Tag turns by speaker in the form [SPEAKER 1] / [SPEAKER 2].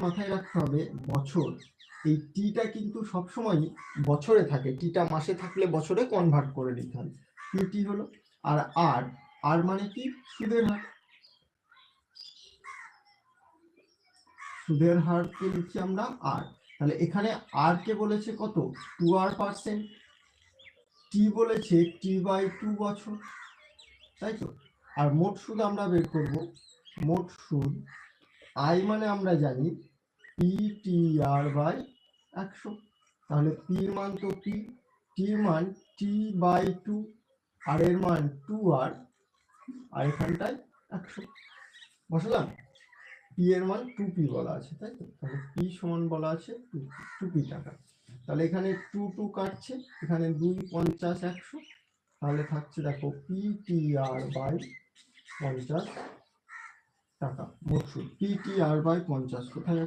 [SPEAKER 1] মাথায় রাখতে হবে বছর, এই টিটা কিন্তু সবসময় বছরে থাকে, টিটা মাসে থাকলে বছরে কনভার্ট করে নিতে হবে। টি হলো। আর আর আর মানে কি? সুদের হার। সুদের হারকে লিখি আমরা আর। তাহলে এখানে আর কে বলেছে কত? 2r%। টি বলেছে t/2 বছর, তাই তো? আর মোট সুদ আমরা বের করব। মোট সুদ আই মানে আমরা জানি PTR/100। তাহলে পি এর মান তো পি, টির মান t/2, আর এর মান 2r, আর এখানটায় 100 বসালাম। পি এর মান 2p বলা আছে, তাই তো? তাহলে পি সমান বলা আছে 2p টাকা। তাহলে এখানে 2 কাটছে, এখানে 2 50 100, তাহলে থাকছে দেখো PTR/50 টাকা মোট সুদ। PTR/50 কোথায় আছে?